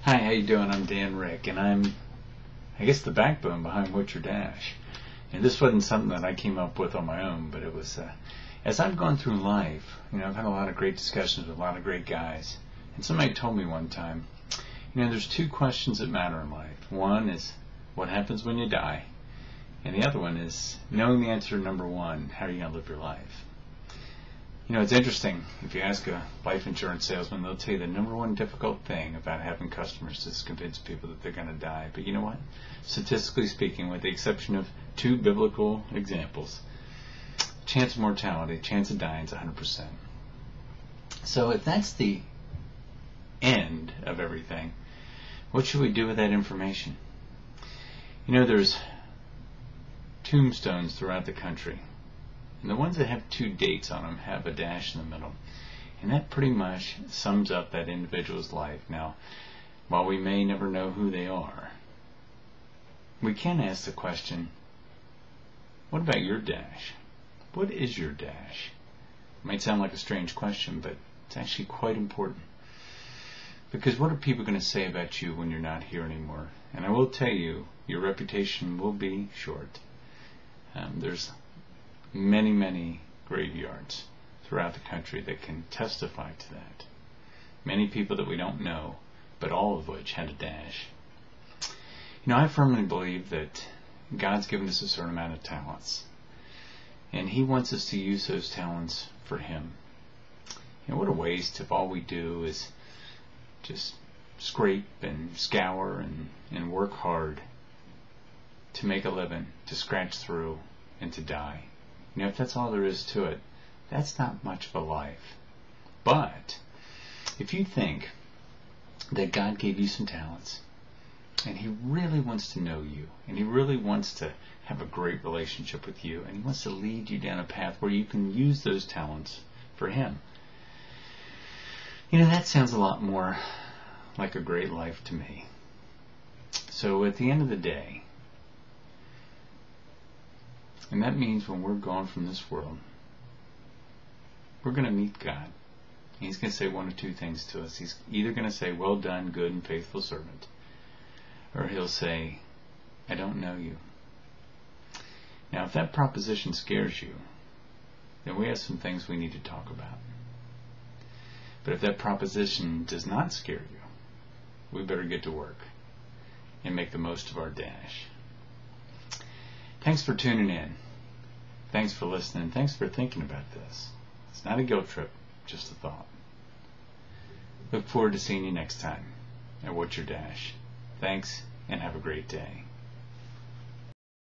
Hi, how you doing? I'm Dan Rick, and I guess, the backbone behind What's Your Dash. And this wasn't something that I came up with on my own, but it was, as I've gone through life, I've had a lot of great discussions with a lot of great guys. And somebody told me one time, there's two questions that matter in life. One is, what happens when you die? And the other one is, knowing the answer to number one, how are you going to live your life? It's interesting. If you ask a life insurance salesman, they'll tell you the number one difficult thing about having customers is to convince people that they're going to die. But you know what? Statistically speaking, with the exception of two biblical examples, chance of mortality, chance of dying is 100%. So if that's the end of everything, what should we do with that information? There's tombstones throughout the country. And the ones that have two dates on them have a dash in the middle. And that pretty much sums up that individual's life. Now, while we may never know who they are, we can ask the question, what about your dash? What is your dash? It might sound like a strange question, but it's actually quite important. Because what are people going to say about you when you're not here anymore? And I will tell you, your reputation will be short. There's many graveyards throughout the country that can testify to that. Many people that we don't know, but all of which had a dash. I firmly believe that God's given us a certain amount of talents, and He wants us to use those talents for Him. What a waste if all we do is just scrape and scour and work hard to make a living, to scratch through, and to die. If that's all there is to it, that's not much of a life. But if you think that God gave you some talents, and He really wants to know you, and He really wants to have a great relationship with you, and He wants to lead you down a path where you can use those talents for Him, that sounds a lot more like a great life to me. So at the end of the day, and that means when we're gone from this world, we're going to meet God. He's going to say one of two things to us. He's either going to say, well done, good and faithful servant, or He'll say, I don't know you. Now, if that proposition scares you, then we have some things we need to talk about. But if that proposition does not scare you, we better get to work and make the most of our dash. Thanks for tuning in. Thanks for listening. Thanks for thinking about this. It's not a guilt trip, just a thought. Look forward to seeing you next time at What's Your Dash. Thanks, and have a great day.